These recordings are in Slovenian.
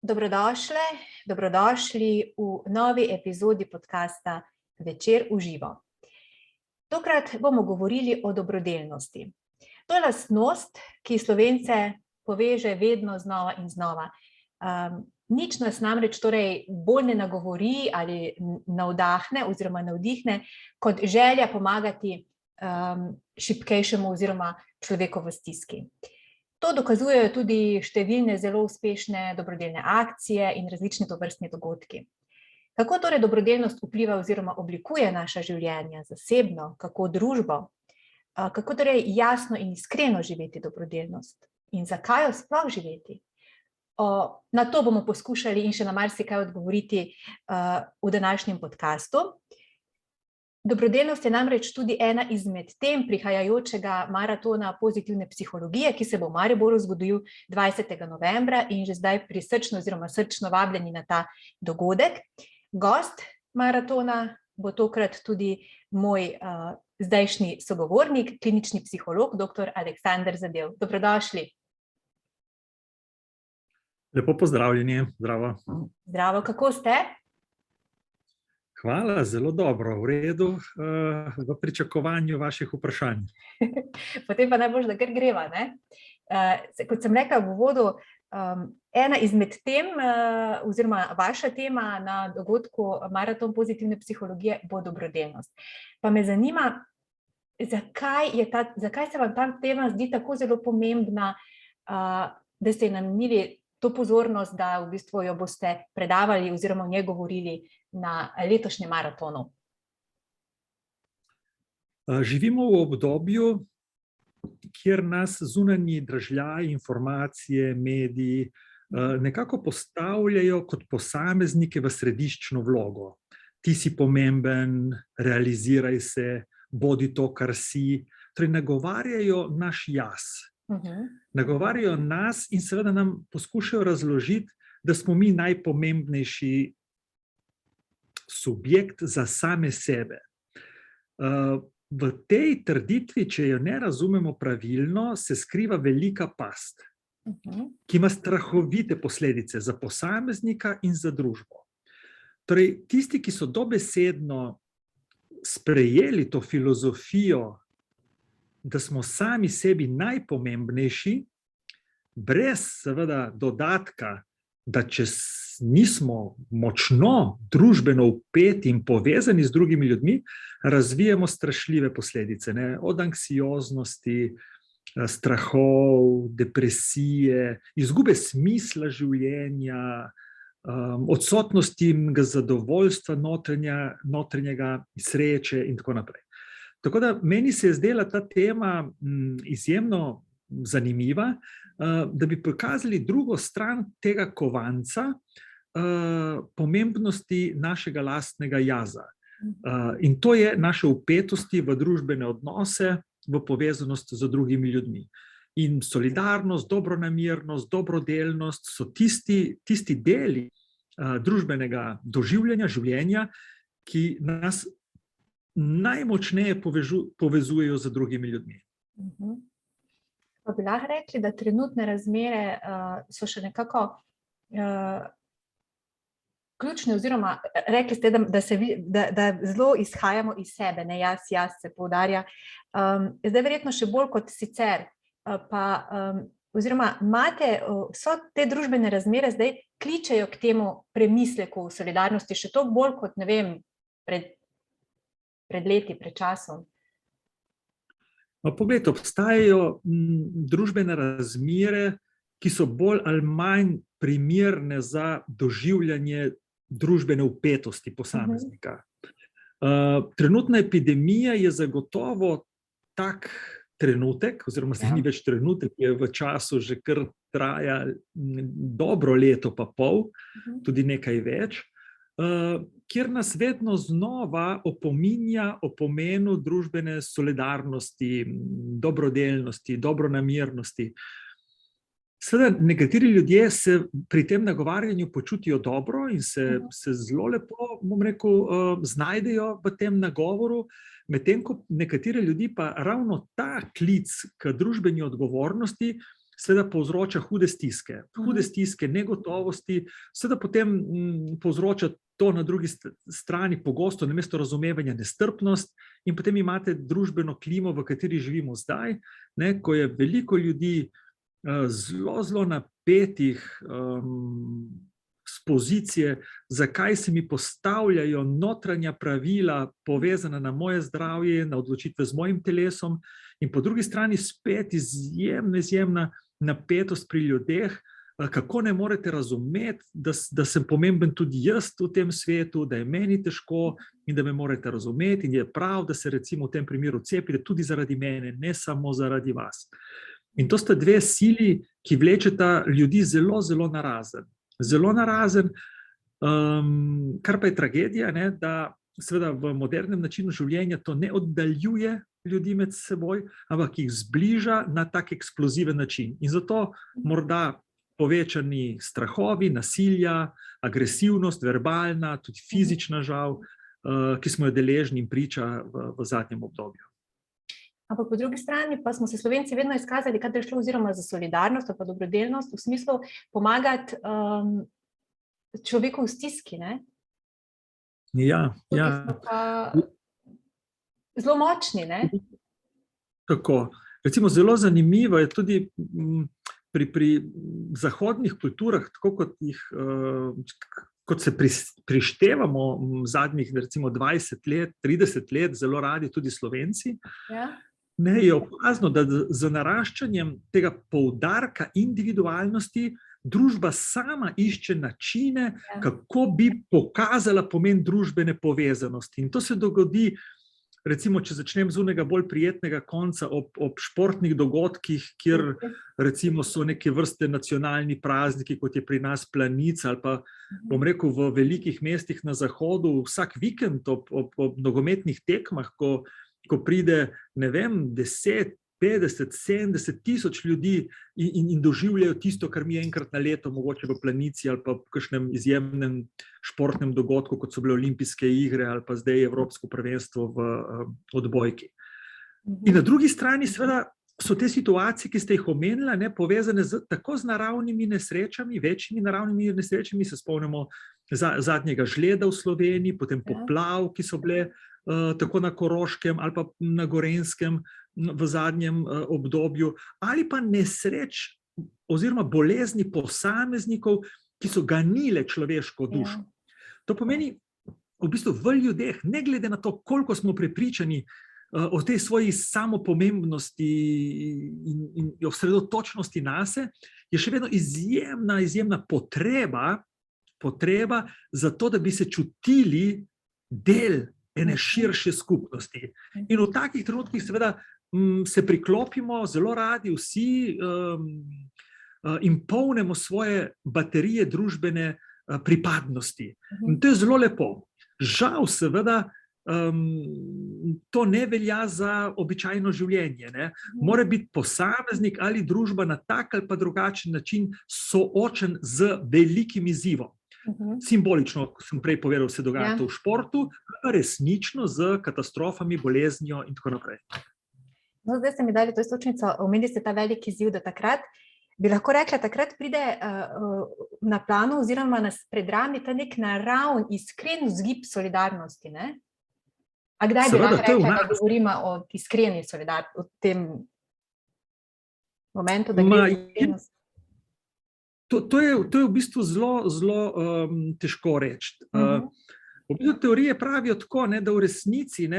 Dobrodošle, dobrodošli v novi epizodi podcasta Večer v živo. Tokrat bomo govorili o dobrodelnosti. To je lastnost, ki Slovence poveže vedno znova in znova. Nič nas namreč bolj ne nagovori ali navdahne oziroma navdihne, kot želja pomagati šibkejšemu oziroma človeku v stiski. To dokazujejo tudi številne zelo uspešne dobrodelne akcije in različni tovrstni dogodki. Kako torej dobrodelnost vpliva oziroma oblikuje naša življenja zasebno, kako družbo? Kako torej jasno in iskreno živeti dobrodelnost? In zakaj jo sploh živeti? Na to bomo poskušali in še na marsikaj odgovoriti v današnjem podcastu. Dobrodelnost je namreč tudi ena izmed tem prihajajočega maratona pozitivne psihologije, ki se bo v Mariboru zgodil 20. novembra in že zdaj prisrčno oziroma srčno vabljeni na ta dogodek. Gost maratona bo tokrat tudi moj zdajšnji sogovornik, klinični psiholog, dr. Aleksander Zadev. Dobrodošli. Lepo pozdravljeni, zdravo. Zdravo, kako ste? Hvala, zelo dobro, v redu, v pričakovanju vaših vprašanj. Potem pa najbolj, da kar greva, ne? Kot sem rekla v uvodu, ena izmed tem, oziroma vaša tema na dogodku Maraton pozitivne psihologije bo dobrodelnost. Pa me zanima, zakaj se vam ta tema zdi tako zelo pomembna, da ste namenili to pozornost, da v bistvu jo boste predavali oziroma o njej govorili na letošnjem maratonu? Živimo v obdobju, kjer nas zunanji dražljaji, informacije, mediji nekako postavljajo kot posameznike v središčno vlogo. Ti si pomemben, realiziraj se, bodi to, kar si. Torej, nagovarjajo naš jaz. Nagovarjajo nas in seveda nam poskušajo razložiti, da smo mi najpomembnejši subjekt za same sebe. V tej trditvi, če jo ne razumemo pravilno, se skriva velika past, ki ima strahovite posledice za posameznika in za družbo. Torej, tisti, ki so dobesedno sprejeli to filozofijo, da smo sami sebi najpomembnejši, brez seveda dodatka, da če nismo močno družbeno vpeti in povezani z drugimi ljudmi, razvijamo strašljive posledice, ne? Od anksioznosti, strahov, depresije, izgube smisla življenja, odsotnosti zadovoljstva notranjega, sreče in tako naprej. Tako da meni se je zdela ta tema izjemno zanimiva, da bi pokazali drugo stran tega kovanca pomembnosti našega lastnega jaza. In to je naše vpetosti v družbene odnose, v povezanost z drugimi ljudmi. In solidarnost, dobronamernost, dobrodelnost so tisti deli družbenega doživljanja, življenja, ki nas najmočneje povezujejo z drugimi ljudmi. Pa bi lahko rekli, da trenutne razmere so še nekako ključne, oziroma rekli ste, da zelo izhajamo iz sebe, ne jaz se poudarja. Zdaj verjetno še bolj kot sicer, oziroma so te družbene razmere zdaj kličejo k temu premisleku v solidarnosti, še to bolj kot, ne vem, pred leti, pred časom. Poglejte, obstajajo družbene razmere, ki so bolj ali manj primerne za doživljanje družbene vpetosti posameznika. Trenutna epidemija je zagotovo tak trenutek, oziroma zdaj ni več trenutek, je v času že kar traja dobro leto pa pol, tudi nekaj več, kjer nas vedno znova opominja o pomenu družbene solidarnosti, dobrodelnosti, dobronamernosti. Seveda, nekateri ljudje se pri tem nagovarjanju počutijo dobro in se zelo lepo, bom rekel, znajdejo v tem nagovoru, medtem ko nekateri ljudi pa ravno ta klic k družbeni odgovornosti seveda povzroča hude stiske, negotovosti, seveda potem povzroča to na drugi strani pogosto namesto razumevanja nestrpnost in potem imate družbeno klimo, v kateri živimo zdaj, ne, ko je veliko ljudi zelo napetih z pozicije, zakaj se mi postavljajo notranja pravila povezana na moje zdravje, na odločitve z mojim telesom in po drugi strani spet izjemna napetost pri ljudeh, kako ne morete razumeti, da sem pomemben tudi jaz v tem svetu, da je meni težko in da me morate razumeti in je prav, da se recimo v tem primeru cepite tudi zaradi mene, ne samo zaradi vas. In to sta dve sili, ki vlečeta ljudi zelo narazen. Zelo narazen, kar pa je tragedija, ne, da seveda v modernem načinu življenja to ne oddaljuje ljudi med seboj, ampak jih zbliža na tak eksploziven način. In zato morda povečani strahovi, nasilja, agresivnost, verbalna, tudi fizična žal, ki smo jo deležni in priča v zadnjem obdobju. Ampak po drugi strani pa smo se Slovenci vedno izkazali, kadar je šlo oziroma za solidarnost ali pa dobrodelnost, v smislu pomagati človeku v stiski, ne? Ja. Zelo močni, ne? Tako. Recimo zelo zanimivo je tudi pri zahodnih kulturah, tako kot se prištevamo zadnjih recimo 20 let, 30 let, zelo radi tudi Slovenci, ne, je opazno, da z naraščanjem tega poudarka individualnosti družba sama išče načine, kako bi pokazala pomen družbene povezanosti. In to se dogodi, recimo, če začnem z unega bolj prijetnega konca ob športnih dogodkih, kjer recimo so neke vrste nacionalni prazniki, kot je pri nas Planica, ali pa, bom rekel, v velikih mestih na zahodu, vsak vikend ob nogometnih tekmah, ko pride, ne vem, 10, 50, 70 tisoč ljudi in doživljajo tisto, kar mi enkrat na leto, mogoče v Planici ali pa v kakšnem izjemnem športnem dogodku, kot so bile olimpijske igre ali pa zdaj Evropsko prvenstvo v odbojki. In na drugi strani seveda so te situacije, ki ste jih omenila, ne, povezane tako z naravnimi nesrečami, večjimi naravnimi nesrečami, se spomnimo zadnjega žleda v Sloveniji, potem poplav, ki so bile tako na Koroškem ali pa na Gorenjskem v zadnjem obdobju, ali pa nesreč oziroma bolezni posameznikov, ki so ganile človeško dušo. To pomeni v bistvu v ljudeh, ne glede na to, koliko smo prepričani o tej svoji samopomembnosti in osredotočenosti nase, je še vedno izjemna potreba za to, da bi se čutili del ene širše skupnosti. In v takih trenutkih seveda se priklopimo zelo radi vsi in polnimo svoje baterije družbene pripadnosti. In to je zelo lepo. Žal seveda to ne velja za običajno življenje, ne. Mora biti posameznik ali družba na tak ali pa drugačen način soočen z velikim izzivom. Simbolično, kot sem prej povedal, se dogaja to v športu, pa resnično z katastrofami, boleznijo in tako naprej. No, zdaj ste mi dali to iztočnico, omenili ste ta veliki izziv, da takrat, bi lahko rekla, takrat pride na planu oziroma nas predrami ta nek naraven, iskren vzgib solidarnosti, ne? A kdaj bi lahko rekla, da govorimo o iskreni solidarnosti, o tem momentu, da gre za iskrenost? To je v bistvu zelo težko reči. V bistvu teorije pravijo tako, ne, da v resnici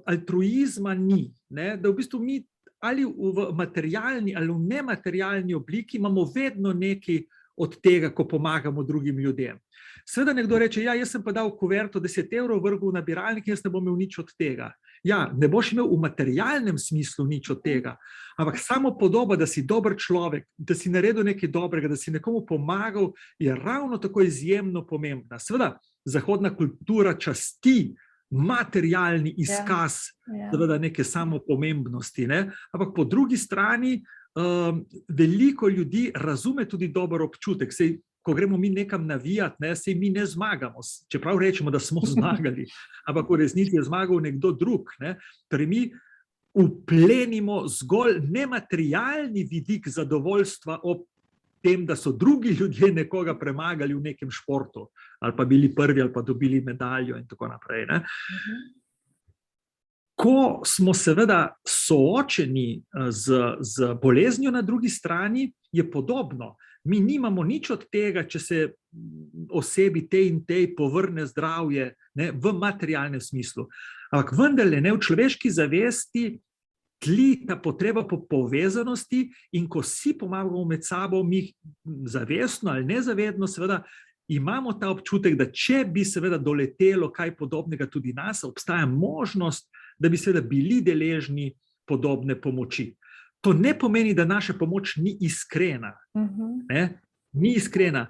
altruizma ni, ne, da v bistvu mi ali v materialni ali v nematerialni obliki imamo vedno nekaj od tega, ko pomagamo drugim ljudem. Seveda nekdo reče, jaz sem pa dal kuverto 10 € vrgel v nabiralnik, jaz ne bom imel nič od tega. Ja, ne boš imel v materialnem smislu nič od tega, ampak samo podoba, da si dober človek, da si naredil nekaj dobrega, da si nekomu pomagal, je ravno tako izjemno pomembna. Seveda, zahodna kultura časti materialni izkaz seveda neke samopomembnosti, ne? Ampak po drugi strani veliko ljudi razume tudi dober občutek. Sej, ko gremo mi nekam navijati, sej mi ne zmagamo, čeprav rečemo, da smo zmagali, ampak v resnici je zmagal nekdo drug, ne? Torej mi uplenimo zgolj nematerialni vidik zadovoljstva ob tem, da so drugi ljudje nekoga premagali v nekem športu, ali pa bili prvi, ali pa dobili medaljo in tako naprej. Ne? Ko smo seveda soočeni z boleznijo na drugi strani, je podobno. Mi nimamo nič od tega, če se osebi tej in tej povrne zdravje, ne, v materialnem smislu. Ampak vendarle, ne, v človeški zavesti tli ta potreba po povezanosti, in ko si pomagamo med sabo, mi zavestno ali nezavedno seveda imamo ta občutek, da če bi seveda doletelo kaj podobnega tudi nas, obstaja možnost, da bi seveda bili deležni podobne pomoči. To ne pomeni, da naša pomoč ni iskrena. Ne? Ni iskrena,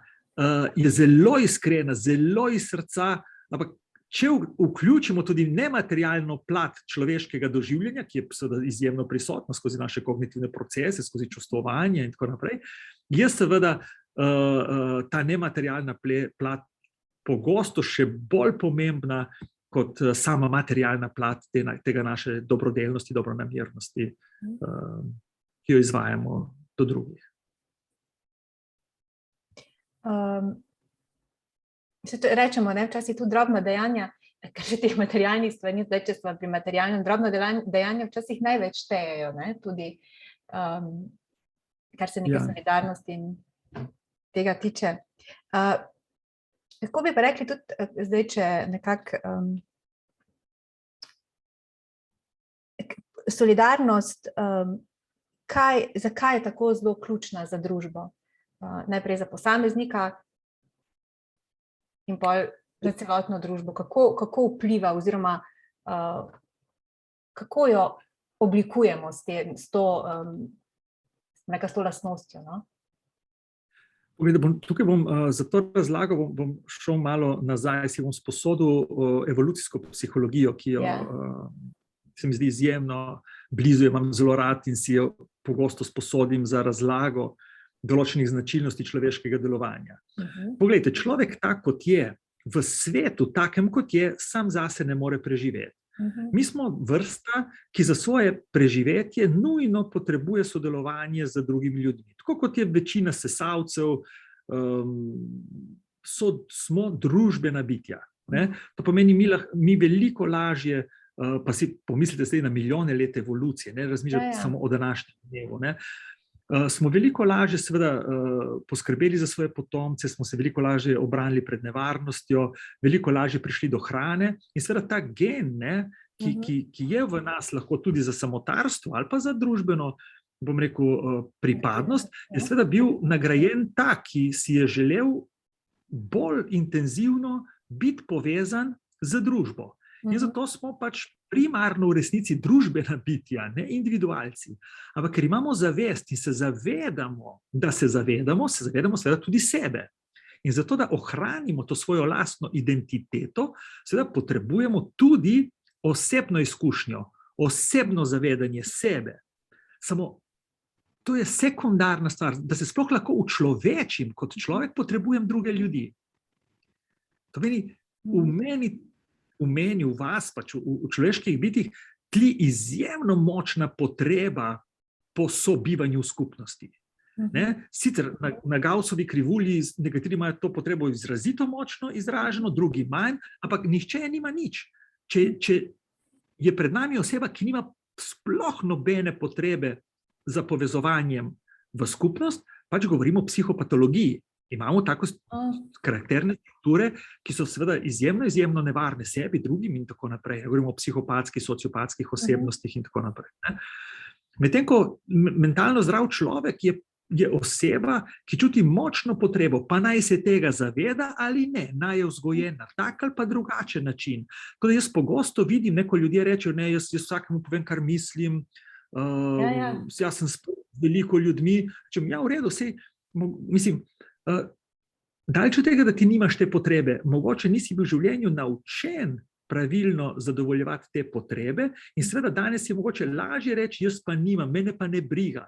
je zelo iskrena, zelo iz srca, ampak če vključimo tudi nematerialno plat človeškega doživljanja, ki je seveda izjemno prisotna skozi naše kognitivne procese, skozi čustvovanje in tako naprej, je seveda ta nematerialna plat pogosto še bolj pomembna kot sama materialna plat tega naše dobrodelnosti, dobronamernosti, ki jo izvajamo do drugih. Rečemo, ne, včasih tudi drobna dejanja, ker že teh materialnih stvari, zdaj, če smo pri materialnem, drobna dejanja včasih največ štejejo, ne, tudi kar se neke solidarnosti in tega tiče. Lahko bi pa rekli tudi, zdaj, če nekako solidarnost, zakaj je tako zelo ključna za družbo? Najprej za posameznika in pol za celotno družbo. Kako vpliva oziroma kako jo oblikujemo s to lastnostjo, no? Tukaj bom za to razlago bom šel malo nazaj, si bom sposodil evolucijsko psihologijo, ki jo se mi zdi izjemno blizu, imam zelo rad in si jo pogosto sposodim za razlago določenih značilnosti človeškega delovanja. Poglejte, človek tak, kot je, v svetu takem, kot je, sam zase ne more preživeti. Mi smo vrsta, ki za svoje preživetje nujno potrebuje sodelovanje z drugimi ljudmi. Tako kot je večina sesalcev, smo družbena bitja. Ne? To pomeni, mi veliko lažje, pa si pomislite zdaj na milijone let evolucije, ne razmišljate samo o današnjem dnevu, ne? Smo veliko lažje seveda poskrbeli za svoje potomce, smo se veliko lažje obranili pred nevarnostjo, veliko lažje prišli do hrane in seveda ta gen, ne, ki je v nas lahko tudi za samotarstvo ali pa za družbeno, bom rekel, pripadnost, je seveda bil nagrajen tak, ki si je želel bolj intenzivno biti povezan z družbo. In zato smo pač primarno v resnici družbena bitja, ne individualci. Ampak ker imamo zavest in se zavedamo, da se zavedamo seveda tudi sebe. In zato, da ohranimo to svojo lastno identiteto, seveda potrebujemo tudi osebno izkušnjo, osebno zavedanje sebe. Samo to je sekundarna stvar, da se sploh lahko učlovečim kot človek, potrebujem druge ljudi. To meni, v meni, v vas, pač v človeških bitjih, tli izjemno močna potreba po sobivanju v skupnosti. Ne? Sicer na Gaussovi krivulji nekateri imajo to potrebo izrazito močno izraženo, drugi manj, ampak nihče nima nič. Če je pred nami oseba, ki nima sploh nobene potrebe za povezovanjem v skupnost, pač govorimo o psihopatologiji. Imamo tako karakterne strukture, ki so seveda izjemno nevarne sebi, drugim in tako naprej. Govorimo o psihopatskih, sociopatskih osebnostih in tako naprej. Medtem ko mentalno zdrav človek je oseba, ki čuti močno potrebo, pa naj se tega zaveda ali ne, naj je vzgojen na tak ali pa drugačen način. Tako da jaz pogosto vidim, ko ljudje rečejo, ne, jaz vsakemu povem, kar mislim, jaz sem s veliko ljudmi, če v redu, sej, mislim, daleč od tega, da ti nimaš te potrebe, mogoče nisi bil v življenju naučen pravilno zadovoljevati te potrebe in seveda danes je mogoče lažje reči, jaz pa nimam, mene pa ne briga.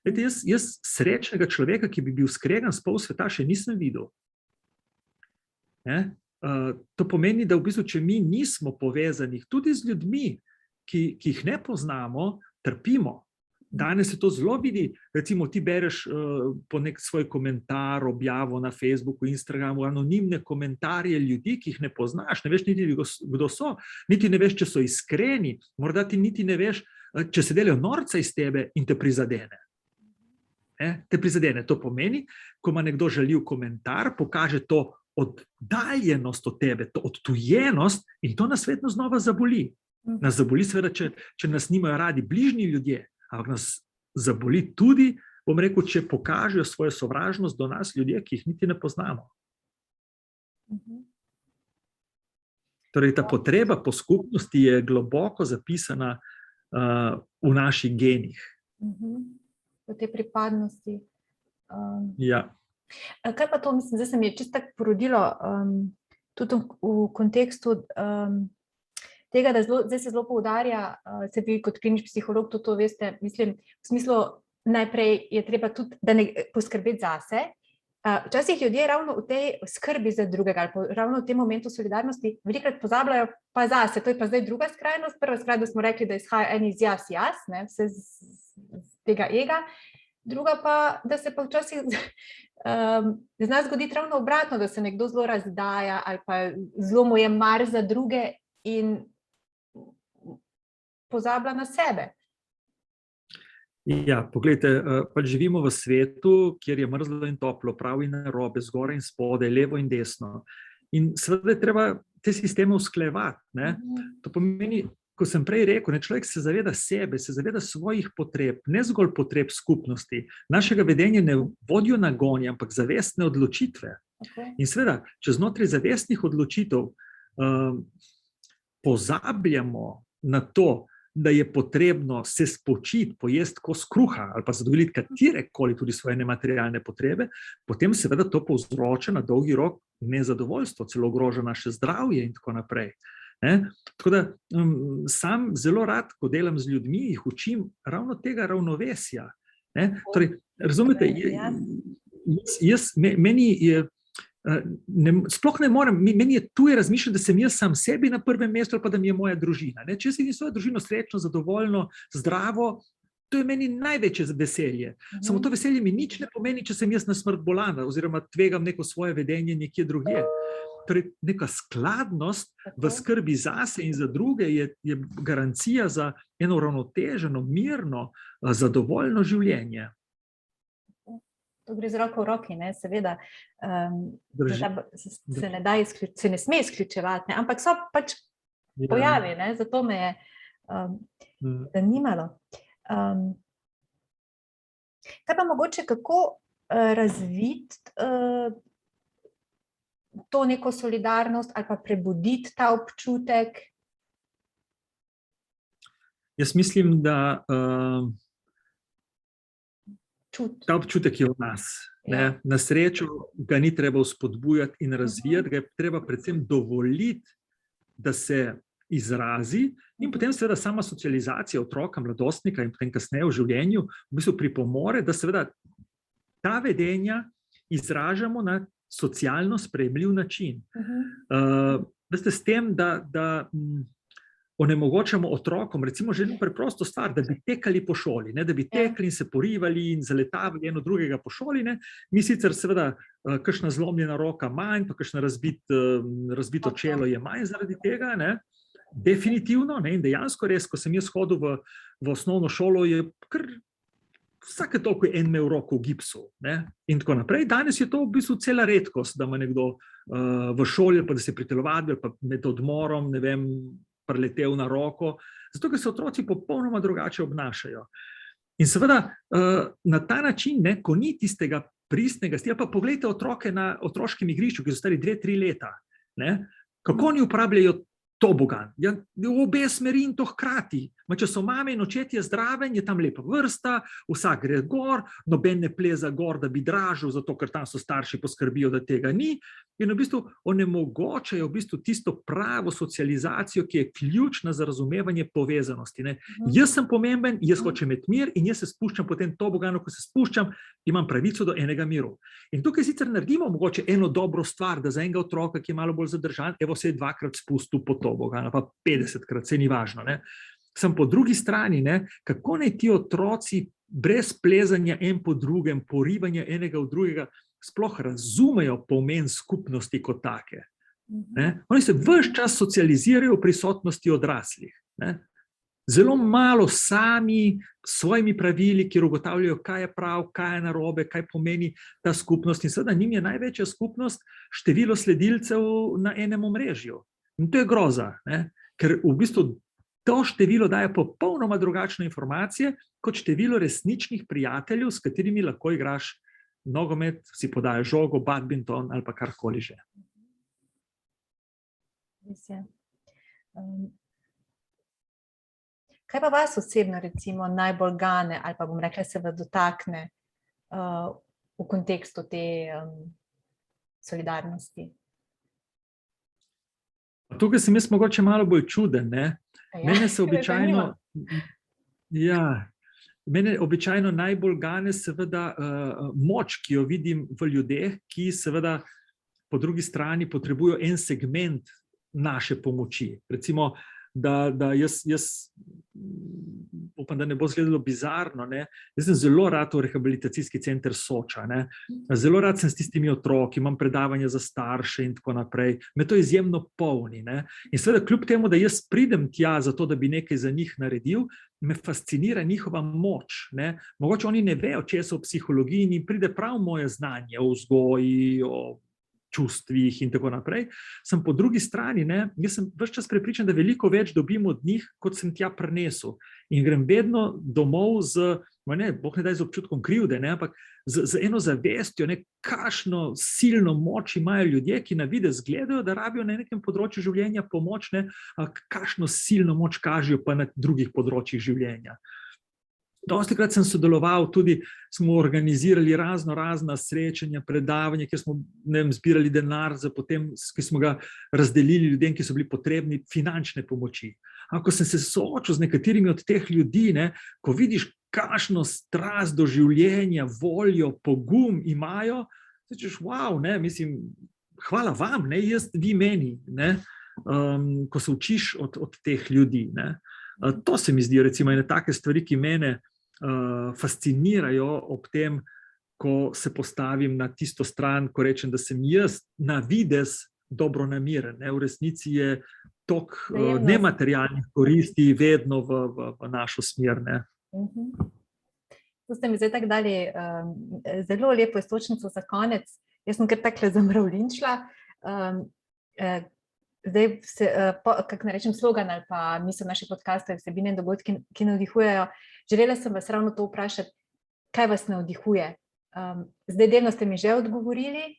Jaz srečnega človeka, ki bi bil skregan s pol sveta, še nisem videl. To pomeni, da v bistvu, če mi nismo povezani tudi z ljudmi, ki jih ne poznamo, trpimo. Danes se to zelo vidi, recimo ti bereš po nek svoj komentar, objavo na Facebooku, Instagramu, anonimne komentarje ljudi, ki jih ne poznaš, ne veš niti, kdo so, niti ne veš, če so iskreni, morda ti niti ne veš, če se delajo norca iz tebe in te prizadene. Te prizadene, to pomeni, ko ima nekdo žaljiv komentar, pokaže to oddaljenost od tebe, to odtujenost in to nas vedno znova zaboli. Nas zaboli seveda, če nas nimajo radi bližnji ljudje, ampak nas zaboli tudi, bom rekel, če pokažejo svojo sovražnost do nas ljudje, ki jih niti ne poznamo. Torej, ta potreba po skupnosti je globoko zapisana v naših genih. Po te pripadnosti. Ja. Kaj pa to, mislim, zdaj se mi je čisto tako porodilo tudi v kontekstu tega, da zdaj se zelo poudarja, se vi kot klinični psiholog tudi to veste, mislim, v smislu najprej je treba tudi poskrbeti zase. Včasih ljudje ravno v tej skrbi za drugega ali ravno v tem momentu solidarnosti velikokrat pozabljajo pa zase. To je pa zdaj druga skrajnost. Prva skrajnost smo rekli, da izhaja en iz jaz, ne, vse z tega ega. Druga pa, da se pa včasih zna zgoditi ravno obratno, da se nekdo zelo razdaja ali pa zelo mu je mar za druge in pozablja na sebe. Ja, poglejte, pač živimo v svetu, kjer je mrzlo in toplo, prav in narobe, zgoraj in spodaj, levo in desno. In seveda je treba te sisteme usklajevati, ne. To pomeni, ko sem prej rekel, človek se zaveda sebe, se zaveda svojih potreb, ne zgolj potreb skupnosti. Našega vedenja ne vodijo nagoni, ampak zavestne odločitve. In seveda, če znotraj zavestnih odločitev pozabljamo na to, da je potrebno se spočiti, pojesti kos kruha ali pa zadovoljiti katerekoli tudi svoje nematerialne potrebe, potem seveda to povzroča na dolgi rok nezadovoljstvo, celo ogroža naše zdravje in tako naprej. Tako da sam zelo rad, ko delam z ljudmi, jih učim ravno tega ravnovesja. Torej, razumete, meni je sploh ne morem, meni je tuje razmišljati, da sem jaz sam sebi na prvem mestu ali pa da mi je moja družina. Če jaz vidim svojo družino srečno, zadovoljno, zdravo, to je meni največje veselje. Samo to veselje mi nič ne pomeni, če sem jaz na smrt bolana oziroma tvegam neko svoje vedenje nekje drugje. Torej, neka skladnost v skrbi zase in za druge je garancija za eno uravnoteženo, mirno, zadovoljno življenje. To gre z roko v roki, ne, seveda, se ne sme izključevati, ne, ampak so pač pojavi, ne, zato me je zanimalo. Kaj pa mogoče, kako razviti to neko solidarnost ali pa prebuditi ta občutek? Jaz mislim, da ta občutek je v nas. Na srečo ga ni treba vzpodbujati in razvijati, ga je treba predvsem dovoliti, da se izrazi in potem seveda sama socializacija otroka, mladostnika in potem kasneje v življenju v bistvu pripomore, da seveda ta vedenja izražamo na socialno sprejemljiv način. Veste, s tem, da onemogočamo otrokom, recimo želim preprosto stvar, da bi tekali po šoli, da bi tekli in se porivali in zaletavali eno drugega po šoli. Mi sicer seveda kakšna zlomljena roka manj, pa kakšno razbito čelo je manj zaradi tega, definitivno, in dejansko res, ko sem jaz hodil v osnovno šolo, je kar vsake toliko en imel roko v gipsu in tako naprej. Danes je to v bistvu cela redkost, da ima nekdo v šoli, pa da se pri telovadbi, pa med odmorom, ne vem, preletel na roko, zato ker se otroci popolnoma drugače obnašajo. In seveda na ta način, ko ni tistega pristnega stila, pa pogledajte otroke na otroškem igrišču, ki so stari 2-3 leta, kako oni uporabljajo tobogan, v obe smeri in to hkrati. Če so mame in očetje zdraven, je tam lepa vrsta, vsak gre gor, noben ne pleza gor, da bi dražil, zato ker tam so starši poskrbijo, da tega ni. In v bistvu onemogočajo v bistvu tisto pravo socializacijo, ki je ključna za razumevanje povezanosti. Jaz sem pomemben, jaz hočem imeti mir in jaz se spuščam po tem toboganu, ko se spuščam, imam pravico do enega miru. In tukaj sicer naredimo mogoče eno dobro stvar, da za enega otroka, ki je malo bolj zadržan, evo se je 2-krat spustil po toboganu, pa 50-krat, se ni važno. Sem po drugi strani, ne, kako naj ti otroci brez plezanja en po drugem, porivanja enega v drugega, sploh razumejo pomen skupnosti kot take. Ne? Oni se ves čas socializirajo v prisotnosti odraslih. Ne? Zelo malo sami s svojimi pravili, kjer ugotavljajo, kaj je prav, kaj je narobe, kaj pomeni ta skupnost. In seveda njim je največja skupnost število sledilcev na enem omrežju. In to je groza, ne? Ker v bistvu to število daje popolnoma drugačne informacije kot število resničnih prijateljev, s katerimi lahko igraš nogomet, si podajo žogo, badminton ali pa karkoli že. Kaj pa vas osebno recimo najbolj gane ali pa bom rekla se vas dotakne v kontekstu te solidarnosti? Tukaj sem jaz mogoče malo bolj čuden, ne? Mene se običajno najbolj gane seveda moč, ki jo vidim v ljudeh, ki seveda po drugi strani potrebujo en segment naše pomoči. Recimo, da jaz upam, da ne bo izgledalo bizarno, ne? Jaz sem zelo rad v rehabilitacijski center Soča, ne? Zelo rad sem s tistimi otroki, imam predavanja za starše in tako naprej. Me to izjemno polni, ne? In seveda kljub temu, da jaz pridem tja zato, da bi nekaj za njih naredil, me fascinira njihova moč, ne? Mogoče oni ne vejo, česa o psihologiji in pride prav moje znanje o vzgoji, o čustvih in tako naprej. Sem po drugi strani, ne, jaz sem ves čas prepričan, da veliko več dobim od njih, kot sem tja prinesel. In grem vedno domov Bog ne daj z občutkom krivde, ne, ampak z eno zavestjo, ne, kakšno silno moč imajo ljudje, ki na videz gledajo, da rabijo na nekem področju življenja pomoč, ne, kakšno silno moč kažejo pa na drugih področjih življenja. Dostikrat sem sodeloval, tudi smo organizirali razna srečanja, predavanja, kjer smo zbirali denar, ki smo ga razdelili ljudem, ki so bili potrebni finančne pomoči. Ko sem se soočil z nekaterimi od teh ljudi, ne, ko vidiš, kakšno strast do življenja, voljo, pogum imajo, se češ, wow, ne, mislim, hvala vam, ne, vi meni, ne, ko se učiš od teh ljudi. Ne. To se mi zdijo recimo ene take stvari, ki mene fascinirajo ob tem, ko se postavim na tisto stran, ko rečem, da sem jaz na videz dobronameren. V resnici je toliko nematerialnih koristi vedno v našo smer. Ne. To ste mi zdaj tako dali zelo lepo istočnico za konec. Jaz sem kar takle zamravlinčila. Zdaj, kako ne rečem, slogan ali pa misel naših podcastov, vsebine in dogodki, ki navdihujejo. Želela sem vas ravno to vprašati, kaj vas navdihuje. Zdaj, delno ste mi že odgovorili.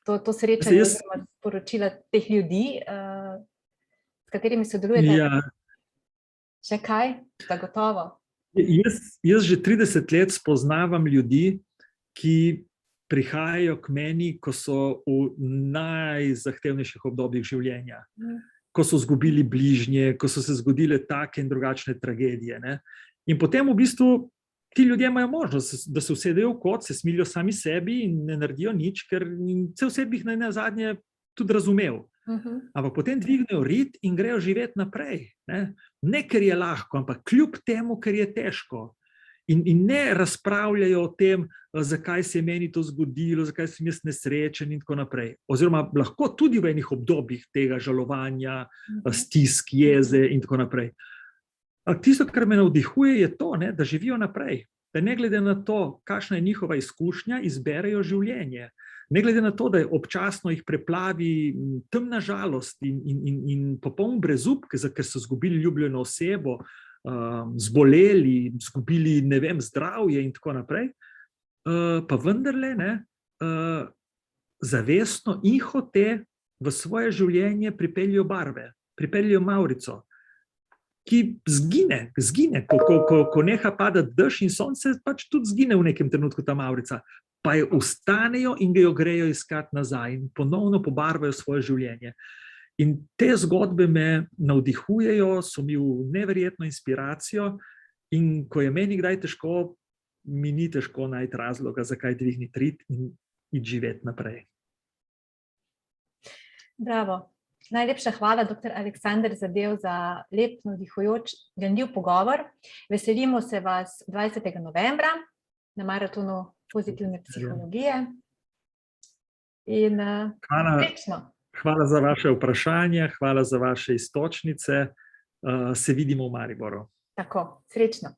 To srečanje oziroma sporočila teh ljudi, s katerimi sodelujete. Ja. Še kaj? Zagotovo. Jaz že 30 let spoznavam ljudi, ki prihajajo k meni, ko so v najzahtevnejših obdobjih življenja. Ko so izgubili bližnje, ko so se zgodile take in drugačne tragedije. Ne? In potem v bistvu ti ljudje imajo možnost, da se usedejo v kot, se smilijo sami sebi in ne naredijo nič, ker cel svet bi jih nazadnje tudi razumel. Ampak potem dvignejo rit in grejo živeti naprej. Ne ker je lahko, ampak kljub temu, ker je težko. In ne razpravljajo o tem, zakaj se je meni to zgodilo, zakaj sem jaz nesrečen in tako naprej. Oziroma lahko tudi v enih obdobjih tega žalovanja, stisk, jeze in tako naprej. Tisto, kar me navdihuje, je to, ne, da živijo naprej. Da ne glede na to, kakšna je njihova izkušnja, izberejo življenje. Ne glede na to, da občasno jih preplavi temna žalost in popoln brezup, ker so izgubili ljubljeno osebo, zboleli, izgubili, ne vem, zdravje in tako naprej, pa vendarle zavestno in hote v svoje življenje pripeljejo barve, pripeljejo mavrico, ki zgine, ko neha padati dež in sonce, pač tudi zgine v nekem trenutku ta mavrica, pa jo ustanejo in jo grejo iskat nazaj in ponovno pobarvajo svoje življenje. In te zgodbe me navdihujejo, so mi v neverjetno inspiracijo in ko je meni kdaj težko, mi ni težko najti razloga, zakaj dvigniti rit in iti živeti naprej. Bravo. Najlepša hvala, dr. Aleksander Zadev, za lep, navdihujoč, ganljiv pogovor. Veselimo se vas 20. novembra na maratonu pozitivne psihologije. In srečno. Hvala za vaše vprašanje, hvala za vaše iztočnice. Se vidimo v Mariboru. Tako, srečno.